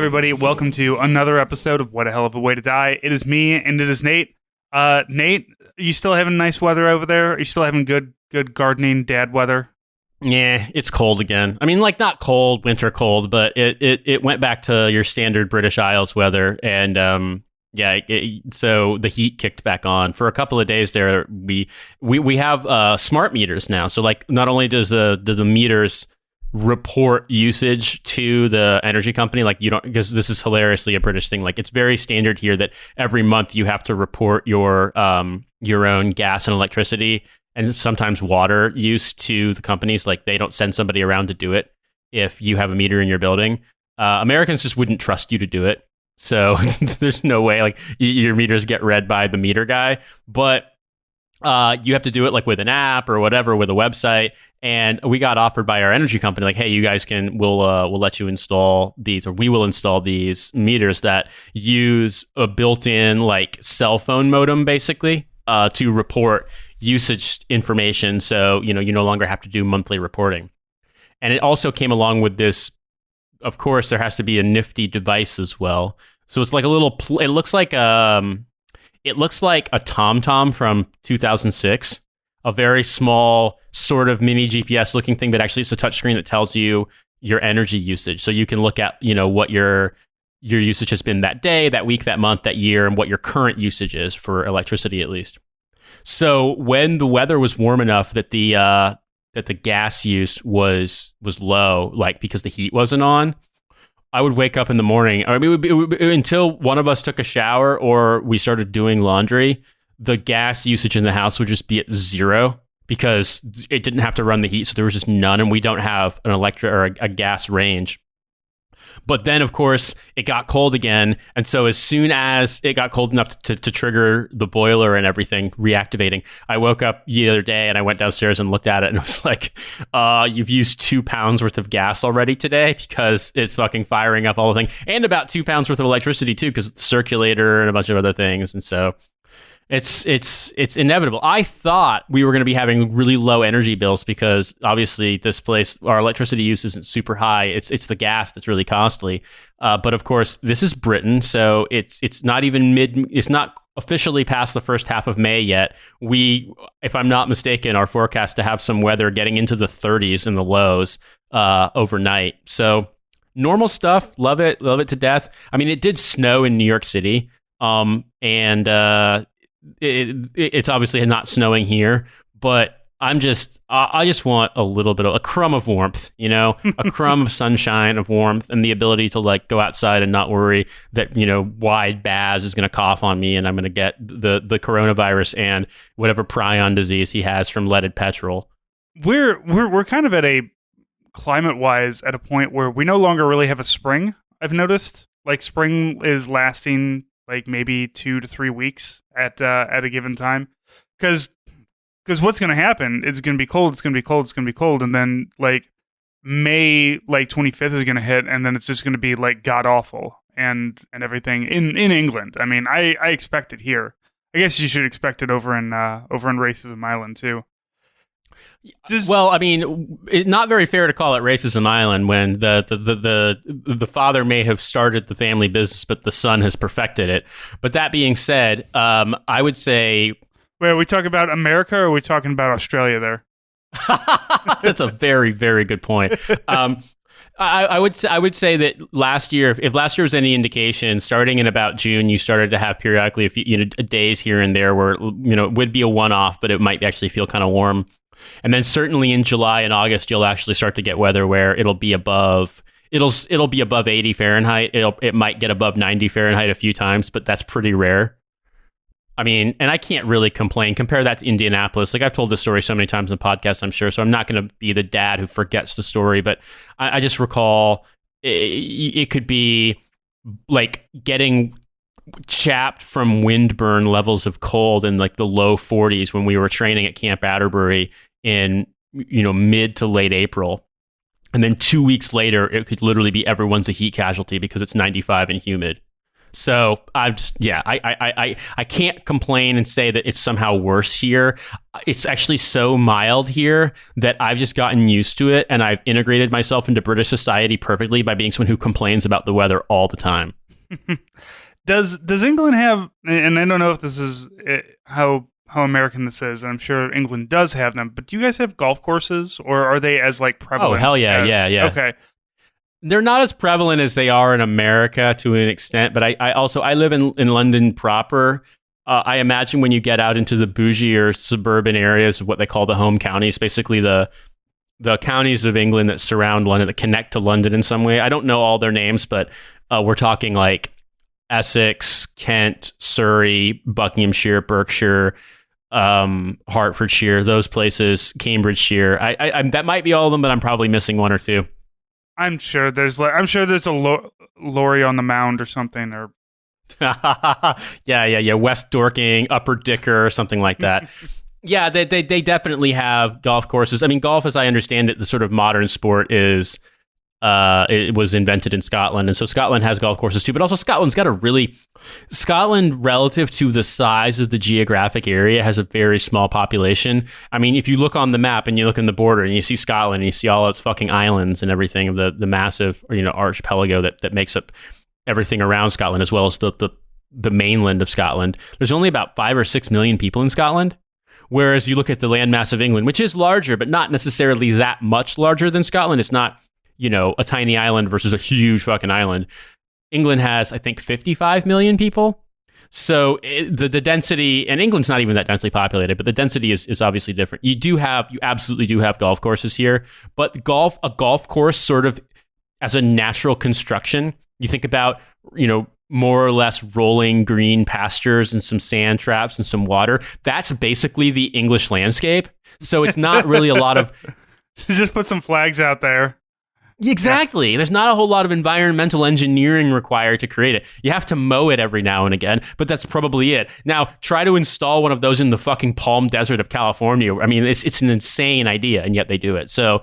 everybody. Welcome to another episode of What a Hell of a Way to Die. It is me, and it is Nate. Nate, are you still having nice weather over there? Are you still having good gardening dad weather? Yeah, it's cold again. I mean, like, not cold, winter cold, but it went back to your standard British Isles weather, and so the heat kicked back on for a couple of days there. We have smart meters now, so like not only does the meters report usage to the energy company, like you don't, because this is hilariously a British thing. Like, it's very standard here that every month you have to report your own gas and electricity and sometimes water use to the companies. Like, they don't send somebody around to do it if you have a meter in your building. Americans just wouldn't trust you to do it. So there's no way, like, your meters get read by the meter guy, but you have to do it like with an app or whatever, with a website. And we got offered by our energy company, like, hey, you guys we'll let you install these, or we will install these meters that use a built-in like cell phone modem, basically, to report usage information. So, you no longer have to do monthly reporting. And it also came along with this, of course, there has to be a nifty device as well. So it's like a little, it looks like a TomTom from 2006, a very small sort of mini GPS looking thing, but actually it's a touchscreen that tells you your energy usage. So you can look at, what your usage has been that day, that week, that month, that year, and what your current usage is for electricity, at least. So when the weather was warm enough that the gas use was low, like because the heat wasn't on, I would wake up in the morning. I mean, it would be, until one of us took a shower or we started doing laundry, the gas usage in the house would just be at zero because it didn't have to run the heat. So there was just none, and we don't have an electric or a gas range. But then, of course, it got cold again. And so as soon as it got cold enough to trigger the boiler and everything reactivating, I woke up the other day and I went downstairs and looked at it, and it was like, you've used 2 pounds worth of gas already today, because it's fucking firing up all the thing. And about 2 pounds worth of electricity too, because it's the circulator and a bunch of other things. And so it's inevitable. I thought we were going to be having really low energy bills because obviously this place, our electricity use isn't super high. It's the gas that's really costly. But of course, this is Britain, so it's not even it's not officially past the first half of May yet. We, if I'm not mistaken, are forecast to have some weather getting into the 30s in the lows overnight. So normal stuff. Love it to death. I mean, it did snow in New York City, and it's obviously not snowing here, but I just want a little bit of a crumb of warmth, a crumb of sunshine, of warmth, and the ability to like go outside and not worry that, Wide Baz is going to cough on me and I'm going to get the coronavirus and whatever prion disease he has from leaded petrol. We're kind of at a climate wise at a point where we no longer really have a spring. I've noticed, like, spring is lasting like maybe 2 to 3 weeks at a given time, because what's going to happen? It's going to be cold. It's going to be cold. It's going to be cold, and then like May 25th is going to hit, and then it's just going to be like god awful and everything in England. I mean, I expect it here. I guess you should expect it over in Racism Island too. Well, I mean, it's not very fair to call it Racism Island when the father may have started the family business, but the son has perfected it. But that being said, I would say, wait, are we talking about America or are we talking about Australia there? That's a very, very good point. I would say that last year, if last year was any indication, starting in about June, you started to have periodically a few days here and there where it would be a one-off, but it might actually feel kind of warm. And then certainly in July and August, you'll actually start to get weather where it'll be above 80 Fahrenheit. It might get above 90 Fahrenheit a few times, but that's pretty rare. I mean, and I can't really complain. Compare that to Indianapolis. Like, I've told this story so many times in the podcast, I'm sure, so I'm not going to be the dad who forgets the story, but I just recall it could be like getting chapped from windburn levels of cold in like the low 40s when we were training at Camp Atterbury in mid to late April. And then 2 weeks later, it could literally be everyone's a heat casualty because it's 95 and humid. So I'm just, yeah, I can't complain and say that it's somehow worse here. It's actually so mild here that I've just gotten used to it, and I've integrated myself into British society perfectly by being someone who complains about the weather all the time. Does England have? And I don't know if this is how American this is. I'm sure England does have them, but do you guys have golf courses, or are they as like prevalent? Oh hell yeah, yeah. Okay. They're not as prevalent as they are in America to an extent, but I live in London proper. I imagine when you get out into the bougie or suburban areas of what they call the home counties, basically the counties of England that surround London, that connect to London in some way. I don't know all their names, but we're talking like Essex, Kent, Surrey, Buckinghamshire, Berkshire, Hertfordshire, those places, Cambridgeshire. I that might be all of them, but I'm probably missing one or two. I'm sure there's a Lorry on the Mound or something, or yeah. West Dorking, Upper Dicker, or something like that. Yeah, they definitely have golf courses. I mean, golf, as I understand it, the sort of modern sport is it was invented in Scotland, and so Scotland has golf courses too. But also, Scotland, relative to the size of the geographic area, has a very small population. I mean, if you look on the map and you look in the border and you see Scotland and you see all its fucking islands and everything of the massive, archipelago that makes up everything around Scotland, as well as the mainland of Scotland, there's only about 5 or 6 million people in Scotland. Whereas you look at the landmass of England, which is larger, but not necessarily that much larger than Scotland. It's not, a tiny island versus a huge fucking island. England has, I think, 55 million people. So the density, and England's not even that densely populated, but the density is obviously different. You absolutely do have golf courses here, but a golf course sort of as a natural construction, you think about, more or less rolling green pastures and some sand traps and some water. That's basically the English landscape. So it's not really a lot of... Just put some flags out there. Exactly. Yeah. There's not a whole lot of environmental engineering required to create it. You have to mow it every now and again, but that's probably it. Now, try to install one of those in the fucking Palm Desert of California. I mean, it's an insane idea, and yet they do it. So,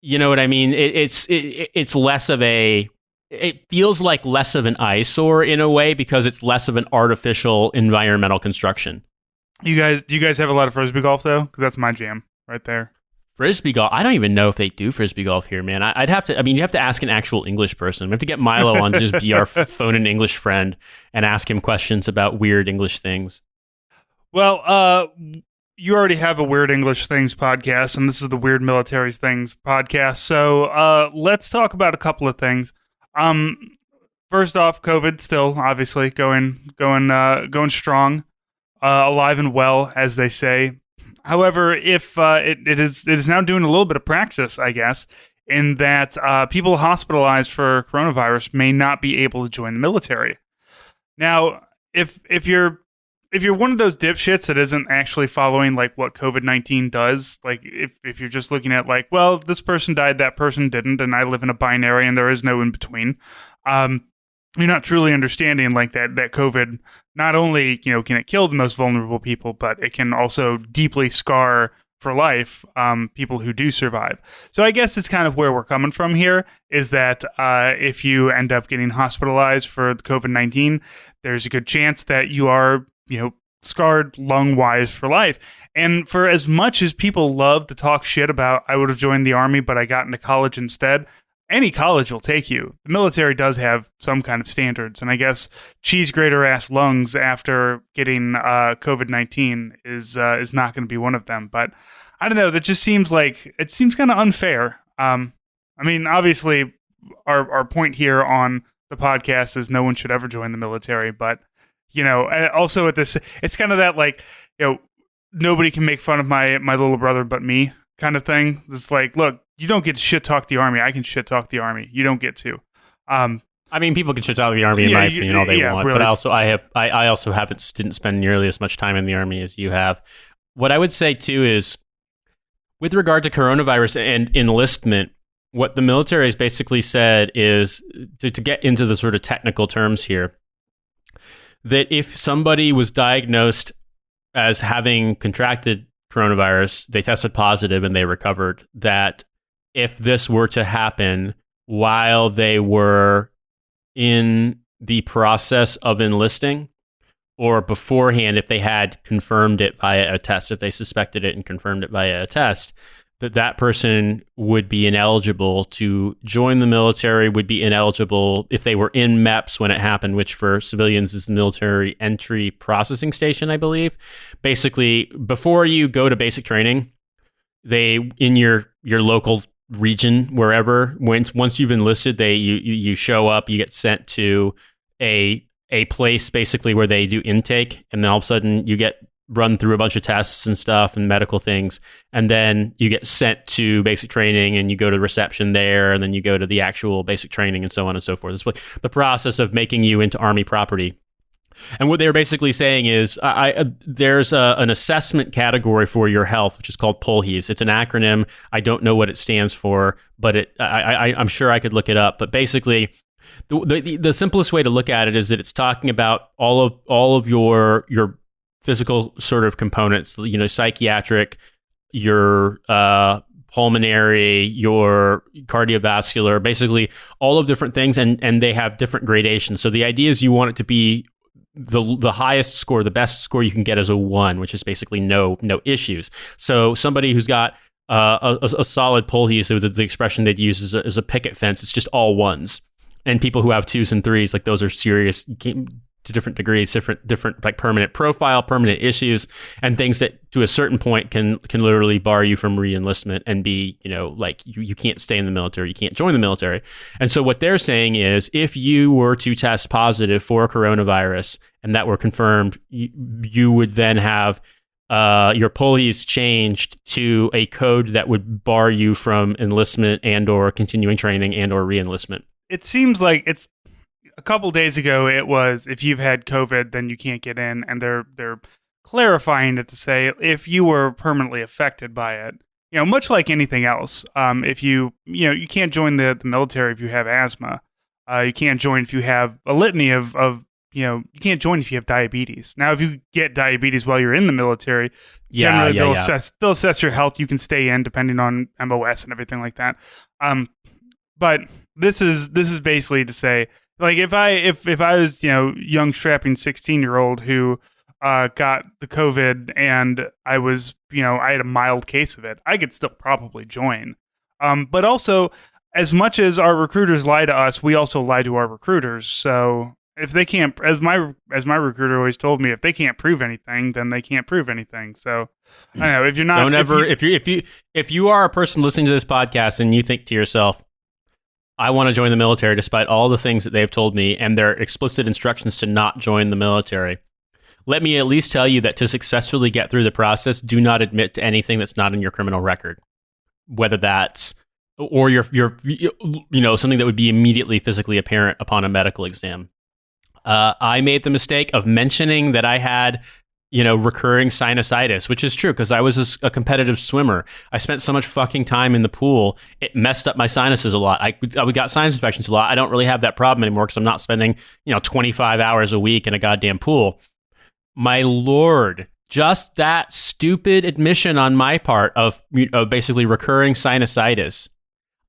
you know what I mean? It's less of a... It feels like less of an eyesore in a way because it's less of an artificial environmental construction. Do you guys have a lot of frisbee golf though? Because that's my jam right there. Frisbee golf. I don't even know if they do frisbee golf here, man. I'd have to. I mean, you have to ask an actual English person. We have to get Milo on to just be our phone and English friend and ask him questions about weird English things. Well, you already have a Weird English Things podcast, and this is the Weird Military Things podcast. So let's talk about a couple of things. First off, COVID still obviously going strong, alive and well, as they say. However, if it is now doing a little bit of practice, I guess, in that people hospitalized for coronavirus may not be able to join the military. Now, if you're one of those dipshits that isn't actually following like what COVID-19 does, like if you're just looking at like, well, this person died, that person didn't, and I live in a binary and there is no in between, you're not truly understanding like that COVID not only can it kill the most vulnerable people, but it can also deeply scar for life people who do survive. So I guess it's kind of where we're coming from here is that if you end up getting hospitalized for COVID-19, there's a good chance that you are scarred lung-wise for life. And for as much as people love to talk shit about, I would have joined the army, but I got into college instead, any college will take you. The military does have some kind of standards, and I guess cheese grater ass lungs after getting COVID-19 is not going to be one of them. But I don't know. That just seems kind of unfair. I mean, obviously, our point here on the podcast is no one should ever join the military, but also at this, it's kind of that like nobody can make fun of my little brother but me kind of thing. It's like, look, you don't get to shit talk the army. I can shit talk the army. You don't get to. I mean, people can shit talk the army in my opinion all they want, really. But I also didn't spend nearly as much time in the army as you have. What I would say too is, with regard to coronavirus and enlistment, what the military has basically said is to get into the sort of technical terms here, that if somebody was diagnosed as having contracted coronavirus, they tested positive and they recovered, that if this were to happen while they were in the process of enlisting, or beforehand, if they had confirmed it via a test, if they suspected it and confirmed it via a test, that person would be ineligible to join the military, would be ineligible if they were in MEPS when it happened, which for civilians is the military entry processing station, I believe. Basically, before you go to basic training, they, in your local region, wherever, once you've enlisted, you show up, you get sent to a place basically where they do intake, and then all of a sudden you get run through a bunch of tests and stuff and medical things, and then you get sent to basic training, and you go to reception there, and then you go to the actual basic training, and so on and so forth. It's like the process of making you into Army property. And what they were basically saying is, there's an assessment category for your health, which is called POLHES. It's an acronym. I don't know what it stands for, but I'm sure I could look it up. But basically, the simplest way to look at it is that it's talking about all of your physical sort of components, psychiatric, your pulmonary, your cardiovascular, basically all of different things, and they have different gradations. So the idea is you want it to be the highest score, the best score you can get is a 1, which is basically no issues. So somebody who's got a solid POLHES, so the expression they'd use is a picket fence. It's just all 1s. And people who have 2s and 3s, like those are serious to different degrees, different like permanent profile, permanent issues, and things that to a certain point can literally bar you from re-enlistment and be, like you can't stay in the military, you can't join the military. And so what they're saying is, if you were to test positive for coronavirus and that were confirmed, you would then have your POLHES changed to a code that would bar you from enlistment and or continuing training and or re-enlistment. It seems like it's a couple days ago. It was, if you've had COVID, then you can't get in, and they're clarifying it to say if you were permanently affected by it, much like anything else. If you can't join the military if you have asthma. You can't join if you have a litany of you can't join if you have diabetes. Now, if you get diabetes while you're in the military, generally they'll assess your health. You can stay in depending on MOS and everything like that. But this is basically to say, like, if I was young strapping 16-year-old who got the COVID and I was I had a mild case of it, I could still probably join. But also, as much as our recruiters lie to us, we also lie to our recruiters. So if they can't, as my recruiter always told me, if they can't prove anything, then they can't prove anything. So I don't know, if you're not, don't ever, if you are a person listening to this podcast and you think to yourself, I want to join the military despite all the things that they've told me and their explicit instructions to not join the military, let me at least tell you that to successfully get through the process, do not admit to anything that's not in your criminal record, whether that's or your something that would be immediately physically apparent upon a medical exam. I made the mistake of mentioning that I had recurring sinusitis, which is true because I was a competitive swimmer. I spent so much fucking time in the pool, it messed up my sinuses a lot. I got sinus infections a lot. I don't really have that problem anymore because I'm not spending 25 hours a week in a goddamn pool. My Lord, just that stupid admission on my part of basically recurring sinusitis.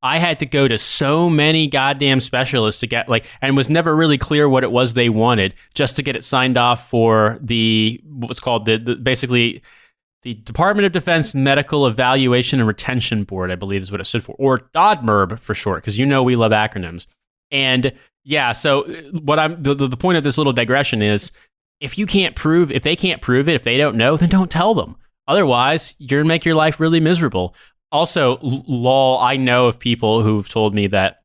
I had to go to so many goddamn specialists to get and was never really clear what it was they wanted just to get it signed off for what's called basically the Department of Defense Medical Evaluation and Retention Board, I believe is what it stood for, or DODMERB for short, because we love acronyms. And yeah, so what the point of this little digression is, if they can't prove it, if they don't know, then don't tell them. Otherwise, you're gonna make your life really miserable. Also, I know of people who've told me that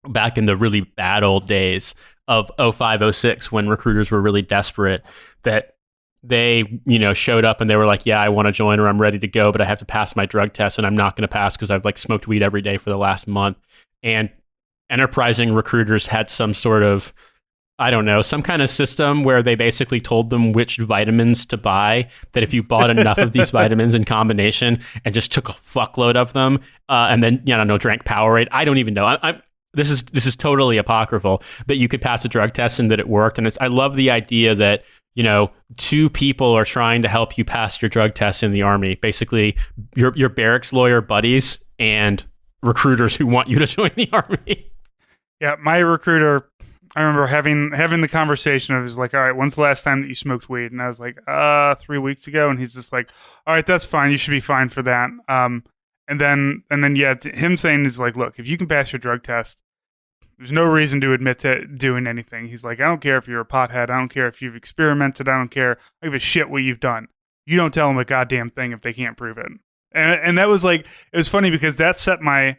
back in the really bad old days of 05, 06, when recruiters were really desperate, that they, showed up and they were like, yeah, I want to join, or I'm ready to go, but I have to pass my drug test and I'm not going to pass because I've smoked weed every day for the last month. And enterprising recruiters had some sort of, I don't know, some kind of system where they basically told them which vitamins to buy, that if you bought enough of these vitamins in combination and just took a fuckload of them and then, drank Powerade. I don't even know. This is totally apocryphal, that you could pass a drug test and that it worked. And I love the idea that, two people are trying to help you pass your drug test in the Army. Basically, your barracks lawyer buddies and recruiters who want you to join the Army. Yeah, my recruiter, I remember having the conversation of, he's like, all right, when's the last time that you smoked weed? And I was like, 3 weeks ago. And he's just like, all right, that's fine. You should be fine for that. And then yeah, him saying, he's like, look, if you can pass your drug test, there's no reason to admit to doing anything. He's like, I don't care if you're a pothead. I don't care if you've experimented. I don't care. I give a shit what you've done. You don't tell them a goddamn thing if they can't prove it. And that was like, it was funny because that set my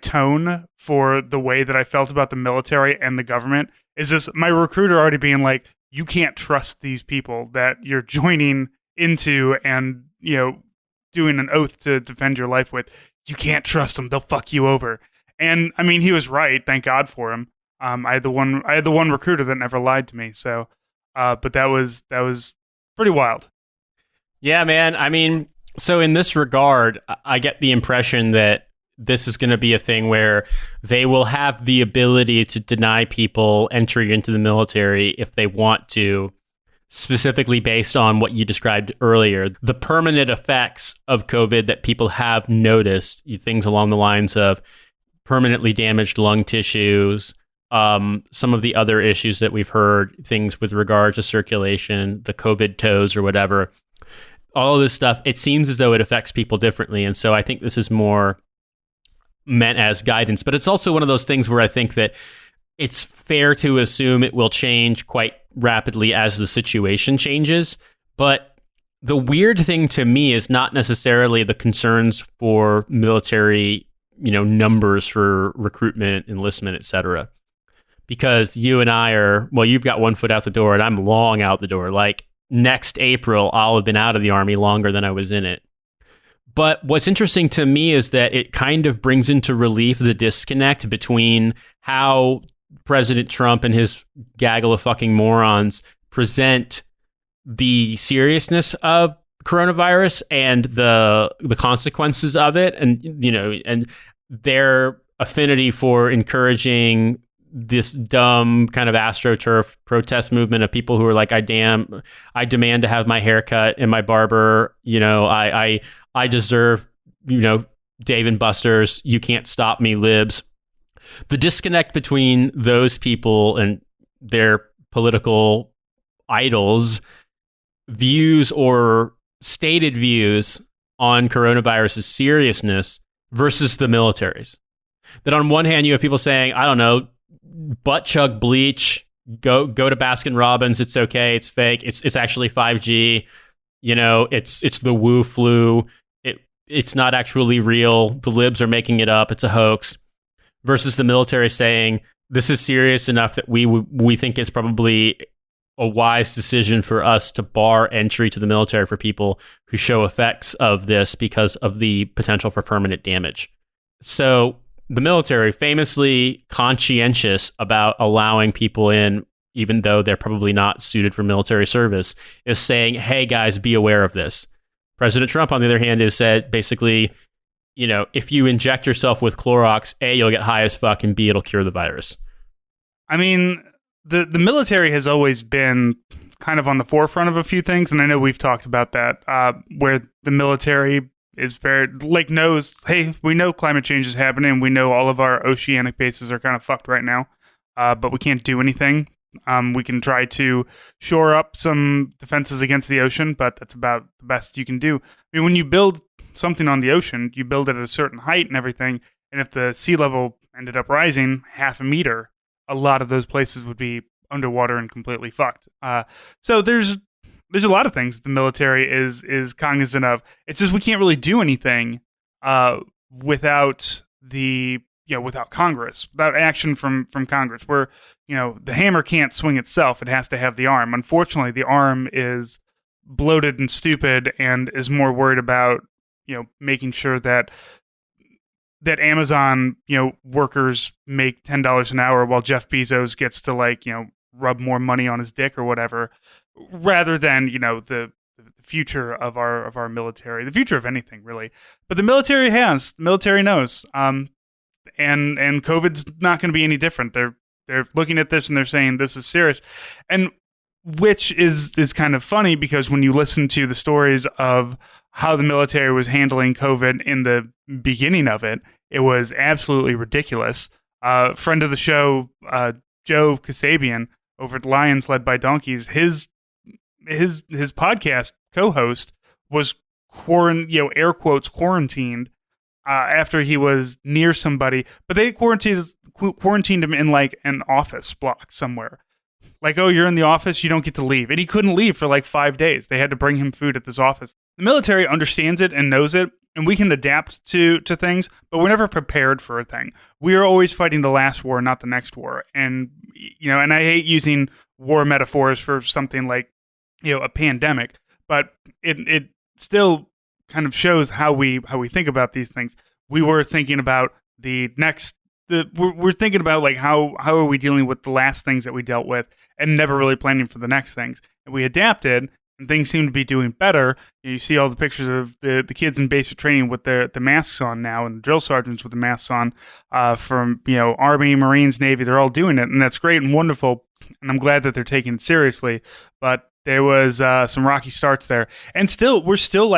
tone for the way that I felt about the military and the government. Is this my recruiter already being like, you can't trust these people that you're joining into and, doing an oath to defend your life with. You can't trust them. They'll fuck you over. And I mean, he was right. Thank God for him. I had the one recruiter that never lied to me. So, but that was pretty wild. Yeah, man. I mean, so in this regard, I get the impression that this is going to be a thing where they will have the ability to deny people entry into the military if they want to, specifically based on what you described earlier, the permanent effects of COVID that people have noticed, things along the lines of permanently damaged lung tissues, some of the other issues that we've heard, things with regard to circulation, the COVID toes or whatever, all of this stuff, it seems as though it affects people differently. And so I think this is more meant as guidance, but it's also one of those things where I think that it's fair to assume it will change quite rapidly as the situation changes. But the weird thing to me is not necessarily the concerns for military, numbers for recruitment, enlistment, etc. Because you and I are, well, you've got one foot out the door and I'm long out the door. Like next April, I'll have been out of the Army longer than I was in it. But what's interesting to me is that it kind of brings into relief the disconnect between how President Trump and his gaggle of fucking morons present the seriousness of coronavirus and the consequences of it, and and their affinity for encouraging this dumb kind of AstroTurf protest movement of people who are like, I demand to have my hair cut and my barber, I deserve, Dave and Buster's, you can't stop me libs. The disconnect between those people and their political idols' views or stated views on coronavirus's seriousness versus the military's. That on one hand, you have people saying, I don't know, butt chug bleach, go to Baskin Robbins, it's okay, it's fake, it's actually 5G, it's the Wu flu, it's not actually real, the libs are making it up, it's a hoax. Versus the military saying, this is serious enough that we think it's probably a wise decision for us to bar entry to the military for people who show effects of this because of the potential for permanent damage. So the military, famously conscientious about allowing people in, even though they're probably not suited for military service, is saying, hey guys, be aware of this. President Trump, on the other hand, has said basically, if you inject yourself with Clorox, A, you'll get high as fuck, and B, it'll cure the virus. I mean, the military has always been kind of on the forefront of a few things, and I know we've talked about that, where the military is very, knows, hey, we know climate change is happening, we know all of our oceanic bases are kind of fucked right now, but we can't do anything. We can try to shore up some defenses against the ocean, but that's about the best you can do. I mean, when you build something on the ocean, you build it at a certain height and everything, and if the sea level ended up rising half a meter, a lot of those places would be underwater and completely fucked. So there's a lot of things the military is cognizant of. It's just we can't really do anything without without Congress, without action from Congress, where the hammer can't swing itself; it has to have the arm. Unfortunately, the arm is bloated and stupid, and is more worried about making sure that Amazon workers make $10 an hour while Jeff Bezos gets to rub more money on his dick or whatever, rather than the future of our military, the future of anything really. But the military knows, and COVID's not going to be any different. They're looking at this and they're saying this is serious, and which is kind of funny because when you listen to the stories of how the military was handling COVID in the beginning of it, it was absolutely ridiculous. Friend of the show, Joe Kasabian over at Lions Led by Donkeys, his podcast co-host was air quotes quarantined after he was near somebody, but they quarantined him in like an office block somewhere. Like, oh, you're in the office, you don't get to leave. And he couldn't leave for like 5 days. They had to bring him food at this office. The military understands it and knows it, and we can adapt to things, but we're never prepared for a thing. We are always fighting the last war, not the next war. And, and I hate using war metaphors for something like, a pandemic, but it still kind of shows how we think about these things. We were thinking about we're thinking about like how are we dealing with the last things that we dealt with and never really planning for the next things. And we adapted and things seem to be doing better. You see all the pictures of the kids in basic training with the masks on now and the drill sergeants with the masks on from, Army, Marines, Navy, they're all doing it. And that's great and wonderful. And I'm glad that they're taking it seriously. But there was some rocky starts there. And we're still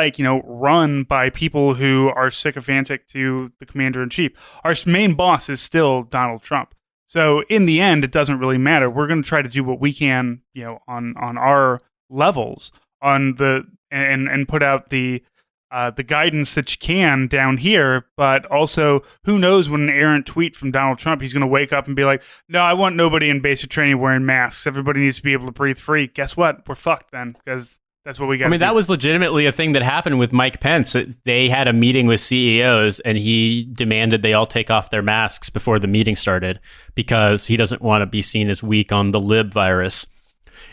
run by people who are sycophantic to the commander-in-chief. Our main boss is still Donald Trump. So in the end, it doesn't really matter. We're going to try to do what we can, on our levels and put out the guidance that you can down here, but also who knows when an errant tweet from Donald Trump, he's going to wake up and be like, no, I want nobody in basic training wearing masks. Everybody needs to be able to breathe free. Guess what? We're fucked then, because that's what we got. That was legitimately a thing that happened with Mike Pence. They had a meeting with CEOs and he demanded they all take off their masks before the meeting started because he doesn't want to be seen as weak on the lib virus.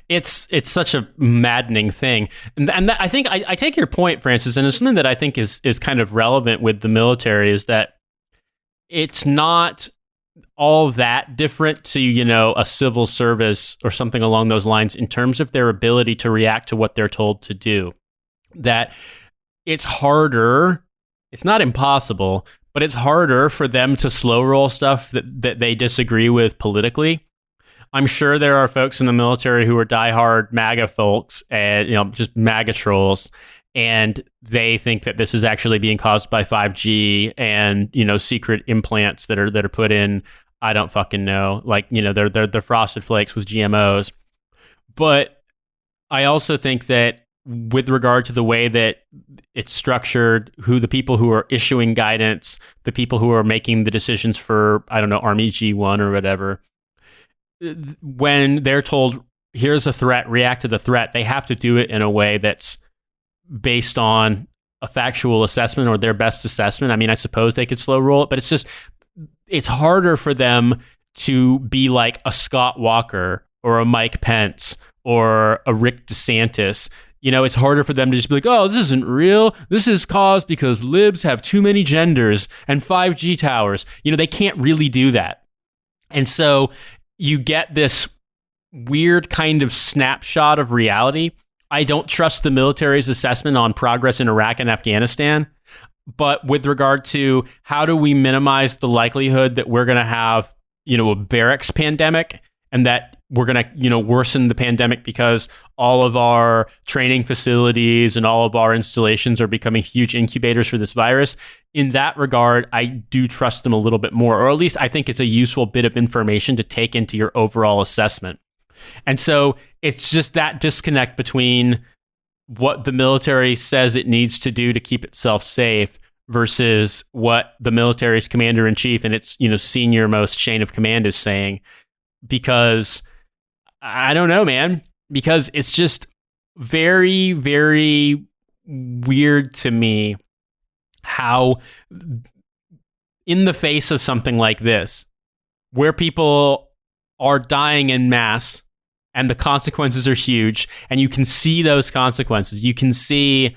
It's such a maddening thing. And I think I take your point, Francis, and it's something that I think is kind of relevant with the military is that it's not all that different to, a civil service or something along those lines in terms of their ability to react to what they're told to do. That it's harder, it's not impossible, but it's harder for them to slow roll stuff that they disagree with politically. I'm sure there are folks in the military who are diehard MAGA folks and, just MAGA trolls, and they think that this is actually being caused by 5G and, secret implants that are put in. I don't fucking know. Like, they're Frosted Flakes with GMOs. But I also think that with regard to the way that it's structured, who the people who are issuing guidance, the people who are making the decisions for, I don't know, Army G1 or whatever, when they're told, here's a threat, react to the threat, they have to do it in a way that's based on a factual assessment or their best assessment. I suppose they could slow roll it, but it's harder for them to be like a Scott Walker or a Mike Pence or a Rick DeSantis. It's harder for them to just be like, oh, this isn't real. This is caused because libs have too many genders and 5G towers. They can't really do that. And so you get this weird kind of snapshot of reality. I don't trust the military's assessment on progress in Iraq and Afghanistan, but with regard to how do we minimize the likelihood that we're going to have, a barracks pandemic and that we're going to, worsen the pandemic because all of our training facilities and all of our installations are becoming huge incubators for this virus. In that regard, I do trust them a little bit more, or at least I think it's a useful bit of information to take into your overall assessment. And so it's just that disconnect between what the military says it needs to do to keep itself safe versus what the military's commander-in-chief and its, senior most chain of command is saying. Because I don't know, man, because it's just very, very weird to me how in the face of something like this, where people are dying en masse and the consequences are huge, and you can see those consequences. You can see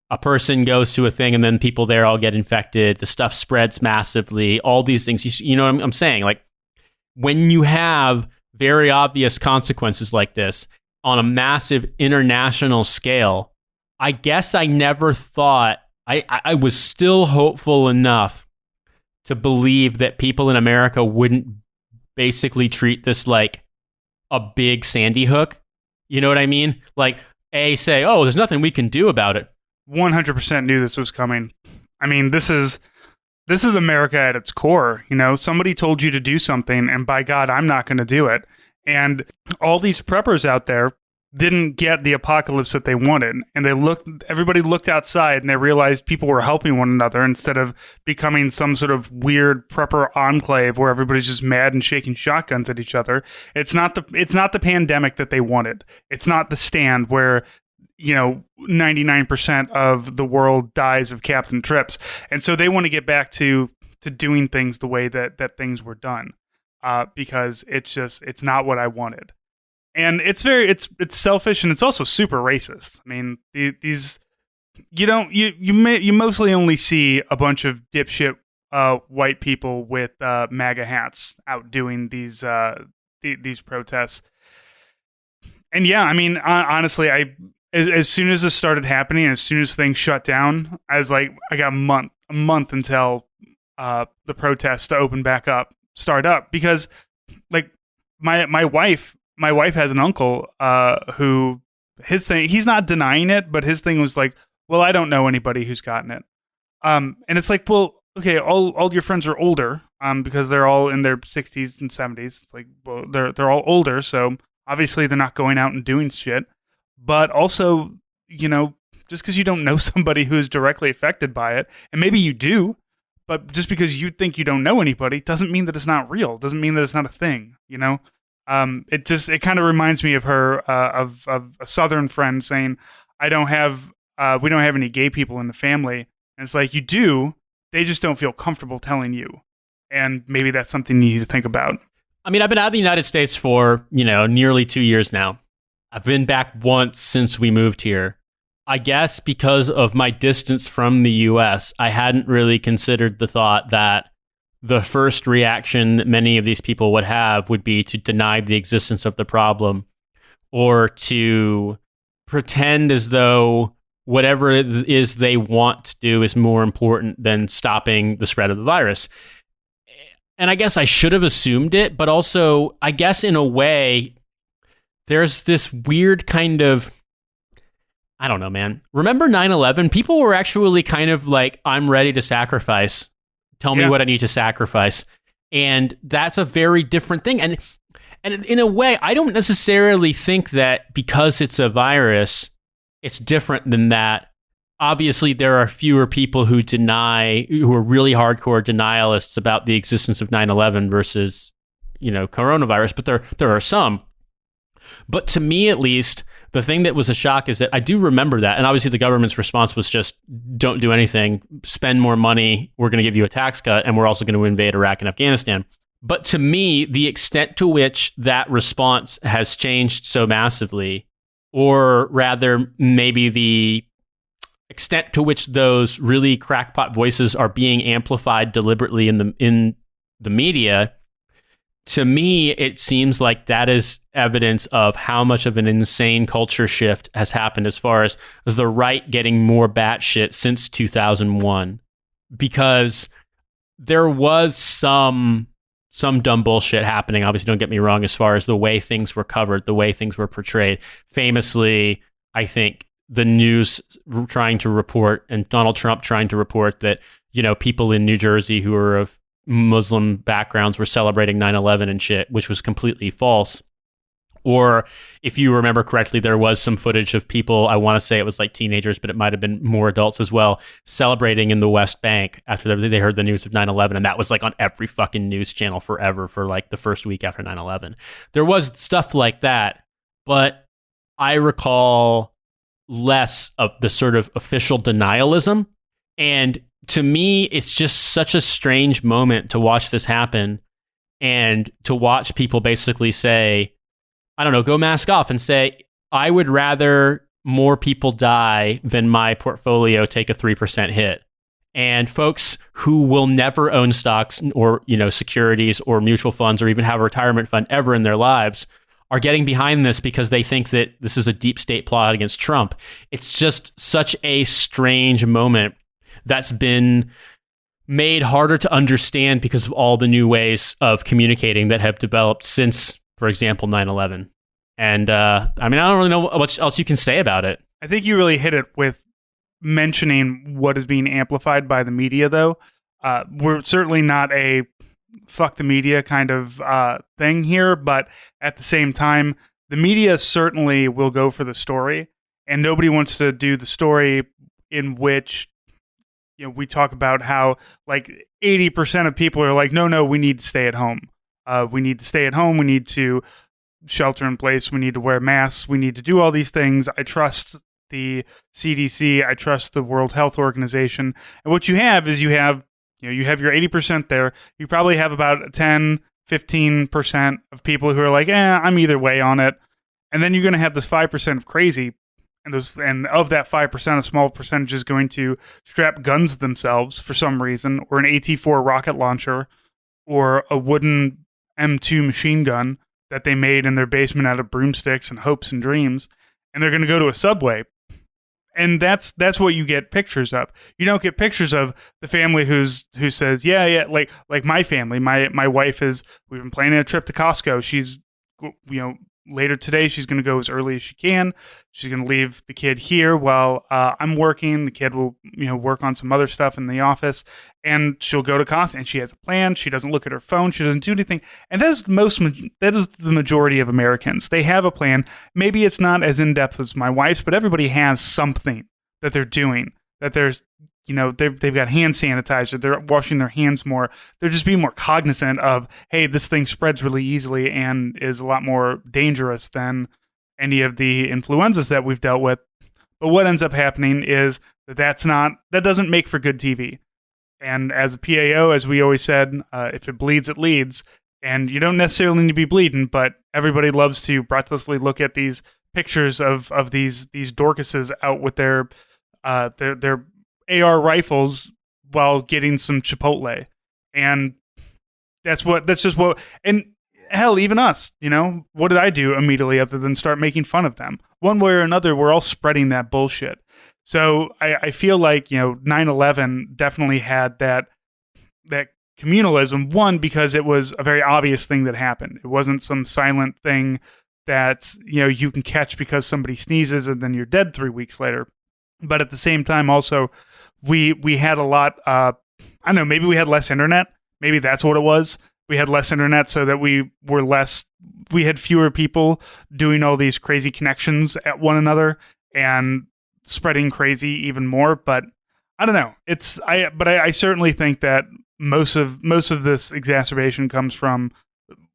a person goes to a thing and then people there all get infected. The stuff spreads massively, all these things. You know what I'm saying? Like, when you have very obvious consequences like this on a massive international scale, I guess I never thought, I was still hopeful enough to believe that people in America wouldn't basically treat this like a big Sandy Hook. You know what I mean? Like, say, oh, there's nothing we can do about it. 100% knew this was coming. This is this is America at its core. You know, somebody told you to do something, and by God, I'm not going to do it. And all these preppers out there didn't get the apocalypse that they wanted, and everybody looked outside and they realized people were helping one another instead of becoming some sort of weird prepper enclave where everybody's just mad and shaking shotguns at each other. It's not the pandemic that they wanted. It's not the stand where 99% of the world dies of Captain Trips. And so they want to get back to doing things the way that things were done, because it's not what I wanted. And it's selfish, and it's also super racist. I mean, these you mostly only see a bunch of dipshit white people with MAGA hats out doing these protests. And yeah, I mean, honestly, as soon as this started happening, as soon as things shut down, I was like, I got a month until the protests to start up, because like my wife has an uncle who his thing, he's not denying it, but his thing was like, well, I don't know anybody who's gotten it. And it's like, well, okay, all your friends are older, because they're all in their 60s and 70s. It's like, well, they're all older, so obviously they're not going out and doing shit. But also, just because you don't know somebody who is directly affected by it, and maybe you do, but just because you think you don't know anybody doesn't mean that it's not real. Doesn't mean that it's not a thing. It kind of reminds me of her of a Southern friend saying, we don't have any gay people in the family. And it's like, you do, they just don't feel comfortable telling you. And maybe that's something you need to think about. I mean, I've been out of the United States for, nearly 2 years now. I've been back once since we moved here. I guess because of my distance from the US, I hadn't really considered the thought that the first reaction that many of these people would have would be to deny the existence of the problem, or to pretend as though whatever it is they want to do is more important than stopping the spread of the virus. And I guess I should have assumed it, but also, I guess in a way, there's this weird kind of, I don't know, man. Remember 9/11? People were actually kind of like, I'm ready to sacrifice. Tell me what I need to sacrifice. And that's a very different thing. And in a way, I don't necessarily think that because it's a virus, it's different than that. Obviously, there are fewer people who are really hardcore denialists about the existence of 9/11 versus, coronavirus, but there are some. But to me, at least, the thing that was a shock is that I do remember that. And obviously the government's response was just, don't do anything, spend more money, we're going to give you a tax cut, and we're also going to invade Iraq and Afghanistan. But to me, the extent to which that response has changed so massively, or rather maybe the extent to which those really crackpot voices are being amplified deliberately in the media, to me, it seems like that is evidence of how much of an insane culture shift has happened as far as the right getting more batshit since 2001. Because there was some dumb bullshit happening, obviously, don't get me wrong, as far as the way things were covered, the way things were portrayed. Famously, I think the news trying to report, and Donald Trump trying to report that, people in New Jersey who are of Muslim backgrounds were celebrating 9/11 and shit, which was completely false. Or if you remember correctly, there was some footage of people, I want to say it was like teenagers, but it might have been more adults as well, celebrating in the West Bank after they heard the news of 9/11. And that was like on every fucking news channel forever for like the first week after 9/11. There was stuff like that, but I recall less of the sort of official denialism. And to me, it's just such a strange moment to watch this happen, and to watch people basically say, I don't know, go mask off and say, I would rather more people die than my portfolio take a 3% hit. And folks who will never own stocks or, securities or mutual funds or even have a retirement fund ever in their lives are getting behind this because they think that this is a deep state plot against Trump. It's just such a strange moment that's been made harder to understand because of all the new ways of communicating that have developed since, for example, 9/11. And I don't really know what else you can say about it. I think you really hit it with mentioning what is being amplified by the media, though. We're certainly not a fuck the media kind of thing here, but at the same time, the media certainly will go for the story, and nobody wants to do the story in which we talk about how like 80% of people are like, no, we need to stay at home. We need to stay at home. We need to shelter in place. We need to wear masks. We need to do all these things. I trust the CDC. I trust the World Health Organization. And what you have is you have your 80% there. You probably have about 10, 15% of people who are like, I'm either way on it. And then you're going to have this 5% of crazy. And of that 5%, a small percentage is going to strap guns to themselves for some reason, or an AT-4 rocket launcher, or a wooden M2 machine gun that they made in their basement out of broomsticks and hopes and dreams, and they're going to go to a subway. And that's what you get pictures of. You don't get pictures of the family who says, like my family. My wife we've been planning a trip to Costco. She's, later today, she's going to go as early as she can. She's going to leave the kid here while I'm working. The kid will, work on some other stuff in the office, and she'll go to Costco. And she has a plan. She doesn't look at her phone. She doesn't do anything. And that is the majority of Americans. They have a plan. Maybe it's not as in depth as my wife's, but everybody has something that they're doing. That there's they've got hand sanitizer. They're washing their hands more. They're just being more cognizant of, hey, this thing spreads really easily and is a lot more dangerous than any of the influenzas that we've dealt with. But what ends up happening is that doesn't make for good TV. And as a PAO, as we always said, if it bleeds, it leads. And you don't necessarily need to be bleeding, but everybody loves to breathlessly look at these pictures of these Dorcases out with their AR rifles while getting some Chipotle. And and hell, even us, what did I do immediately other than start making fun of them? One way or another, we're all spreading that bullshit. So I feel like, 9/11 definitely had that communalism, one, because it was a very obvious thing that happened. It wasn't some silent thing that, you can catch because somebody sneezes and then you're dead 3 weeks later. But at the same time, also, we had a lot, I don't know, maybe we had less internet. Maybe that's what it was. We had less internet so that we had fewer people doing all these crazy connections at one another and spreading crazy even more. But I don't know. I certainly think that most of this exacerbation comes from,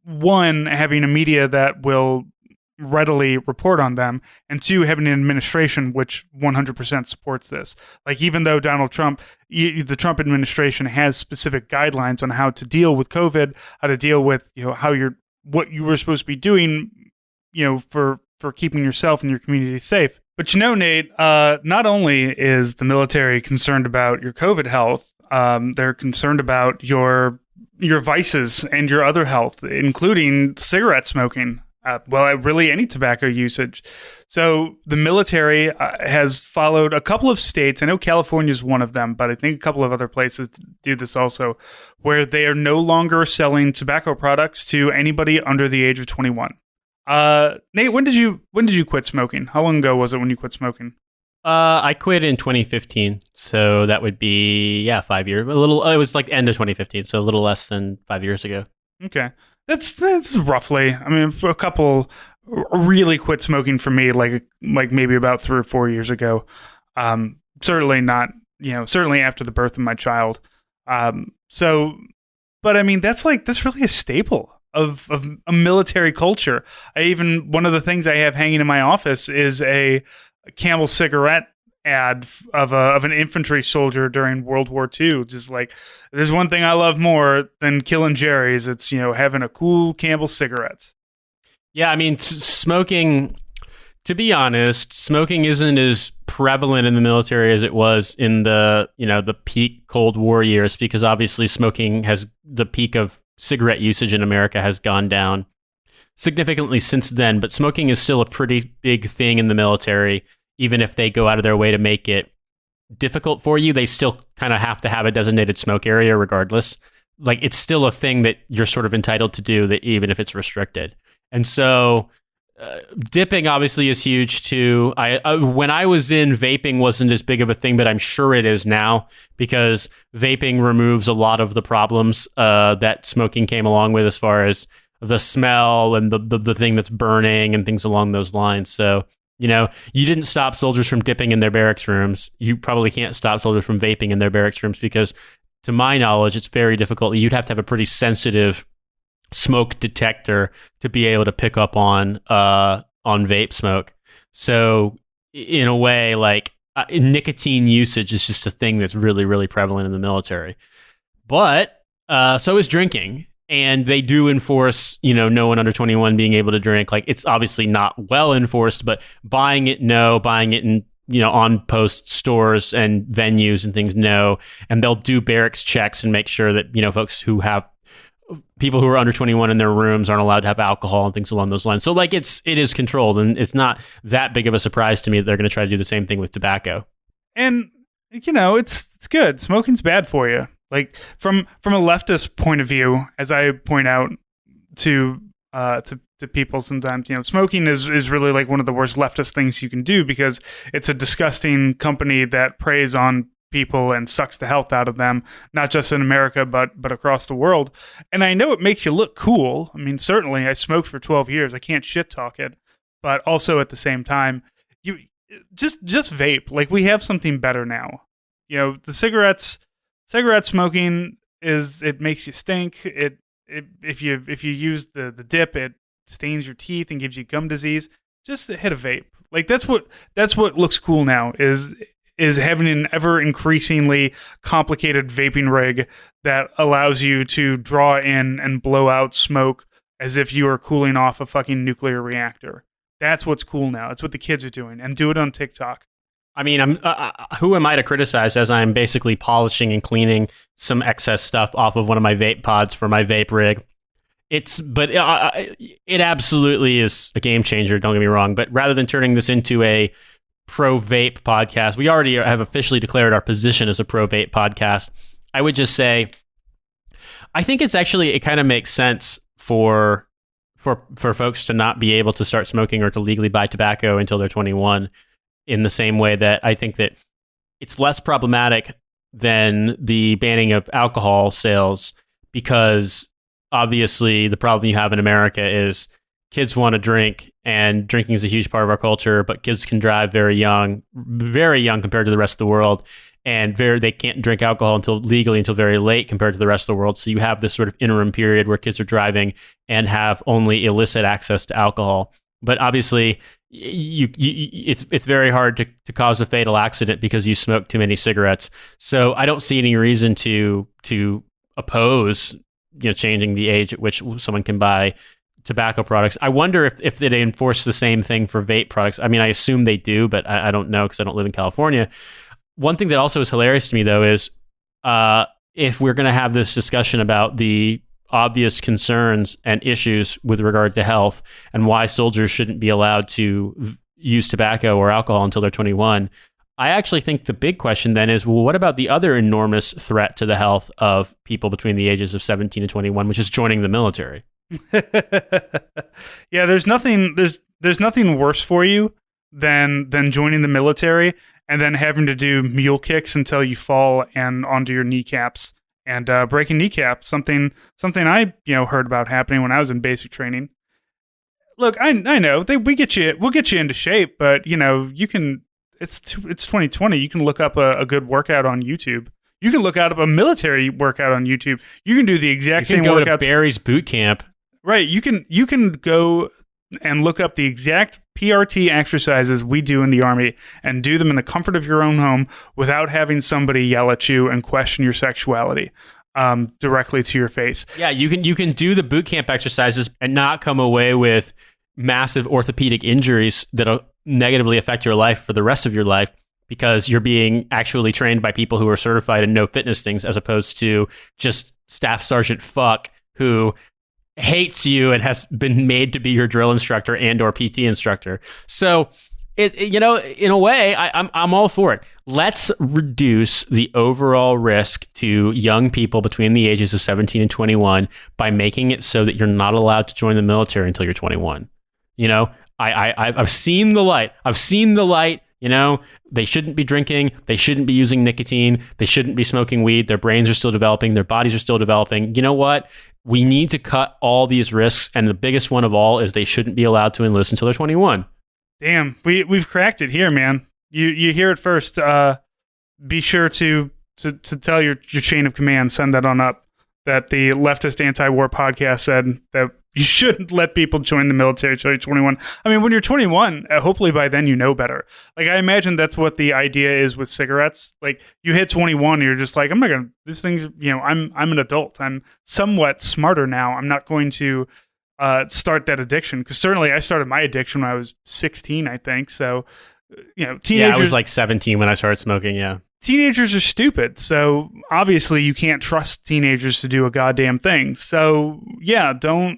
one, having a media that will readily report on them, and two, having an administration which 100% supports this. Like, even though Donald Trump, the Trump administration has specific guidelines on how to deal with COVID, how to deal with, what you were supposed to be doing, for keeping yourself and your community safe. But Nate, not only is the military concerned about your COVID health, they're concerned about your vices and your other health, including cigarette smoking. Really any tobacco usage. So the military has followed a couple of states. I know California is one of them, but I think a couple of other places do this also, where they are no longer selling tobacco products to anybody under the age of 21. Nate, when did you quit smoking? How long ago was it when you quit smoking? I quit in 2015, so that would be 5 years. It was like end of 2015, so a little less than 5 years ago. Okay. That's roughly. I mean, a couple really quit smoking for me, like maybe about 3 or 4 years ago. Certainly not, certainly after the birth of my child. But I mean, that's really a staple of a military culture. One of the things I have hanging in my office is a Camel cigarette ad of an infantry soldier during World War II. Just like, there's one thing I love more than killing Jerry's. It's, having a cool Campbell cigarettes. Yeah, I mean, smoking, to be honest, smoking isn't as prevalent in the military as it was in the peak Cold War years, because obviously the peak of cigarette usage in America has gone down significantly since then, but smoking is still a pretty big thing in the military. Even if they go out of their way to make it difficult for you, they still kind of have to have a designated smoke area regardless. Like, it's still a thing that you're sort of entitled to do, that even if it's restricted. And so Dipping obviously is huge too. When I was in, vaping wasn't as big of a thing, but I'm sure it is now because vaping removes a lot of the problems that smoking came along with, as far as the smell and the thing that's burning and things along those lines. So, you didn't stop soldiers from dipping in their barracks rooms. You probably can't stop soldiers from vaping in their barracks rooms because, to my knowledge, it's very difficult. You'd have to have a pretty sensitive smoke detector to be able to pick up on vape smoke. So in a way, like nicotine usage is just a thing that's really, really prevalent in the military. But so is drinking. And they do enforce, no one under 21 being able to drink. Like, it's obviously not well enforced, but buying it in on post stores and venues and things, no. And they'll do barracks checks and make sure that, folks who have people who are under 21 in their rooms aren't allowed to have alcohol and things along those lines. So like it is controlled, and it's not that big of a surprise to me that they're going to try to do the same thing with tobacco. And it's good. Smoking's bad for you. Like from a leftist point of view, as I point out to people sometimes, smoking is really like one of the worst leftist things you can do because it's a disgusting company that preys on people and sucks the health out of them, not just in America, but across the world. And I know it makes you look cool. I mean, certainly I smoked for 12 years. I can't shit talk it, but also at the same time, you just vape. Like, we have something better now. The cigarette smoking it makes you stink. If you use the dip, it stains your teeth and gives you gum disease. Just hit a vape. Like, that's what looks cool now is having an ever increasingly complicated vaping rig that allows you to draw in and blow out smoke as if you are cooling off a fucking nuclear reactor. That's what's cool now. That's what the kids are doing, and do it on TikTok. I mean, who am I to criticize, as I'm basically polishing and cleaning some excess stuff off of one of my vape pods for my vape rig. It absolutely is a game changer, don't get me wrong, but rather than turning this into a pro-vape podcast, we already have officially declared our position as a pro-vape podcast. I would just say, I think it kind of makes sense for folks to not be able to start smoking or to legally buy tobacco until they're 21, in the same way that I think that it's less problematic than the banning of alcohol sales, because obviously the problem you have in America is kids want to drink, and drinking is a huge part of our culture, but kids can drive very young compared to the rest of the world. And they can't drink alcohol until very late compared to the rest of the world. So you have this sort of interim period where kids are driving and have only illicit access to alcohol. But obviously, it's very hard to cause a fatal accident because you smoke too many cigarettes. So I don't see any reason to oppose changing the age at which someone can buy tobacco products. I wonder if they enforce the same thing for vape products. I mean, I assume they do, but I don't know because I don't live in California. One thing that also is hilarious to me, though, is if we're going to have this discussion about the obvious concerns and issues with regard to health and why soldiers shouldn't be allowed to use tobacco or alcohol until they're 21, I actually think the big question then is, well, what about the other enormous threat to the health of people between the ages of 17 and 21, which is joining the military? Yeah, there's nothing worse for you than joining the military and then having to do mule kicks until you fall and onto your kneecaps and break a kneecap. Something I heard about happening when I was in basic training. Look, I know we'll get you into shape, but you can. It's 2020. You can look up a good workout on YouTube. You can look up a military workout on YouTube. You can do the exact same workout. You can go to Barry's boot camp. Right. You can go and look up the exact PRT exercises we do in the Army and do them in the comfort of your own home without having somebody yell at you and question your sexuality directly to your face. Yeah, you can do the boot camp exercises and not come away with massive orthopedic injuries that'll negatively affect your life for the rest of your life, because you're being actually trained by people who are certified in no fitness things, as opposed to just Staff Sergeant Fuck who hates you and has been made to be your drill instructor and or PT instructor. So in a way, I'm all for it. Let's reduce the overall risk to young people between the ages of 17 and 21 by making it so that you're not allowed to join the military until you're 21. I've seen the light. I've seen the light. You know, they shouldn't be drinking. They shouldn't be using nicotine. They shouldn't be smoking weed. Their brains are still developing. Their bodies are still developing. You know what? We need to cut all these risks. And the biggest one of all is they shouldn't be allowed to enlist until they're 21. Damn, we've cracked it here, man. You hear it first. Be sure to tell your chain of command, send that on up, that the leftist anti-war podcast said that you shouldn't let people join the military until you're 21. I mean, when you're 21, hopefully by then you know better. Like, I imagine that's what the idea is with cigarettes. Like, you hit 21, and you're just like, I'm not going to, this thing's, you know, I'm an adult. I'm somewhat smarter now. I'm not going to start that addiction. Because certainly I started my addiction when I was 16, I think. So, you know, teenagers. Yeah, I was like 17 when I started smoking, yeah. Teenagers are stupid, so obviously you can't trust teenagers to do a goddamn thing. So yeah, don't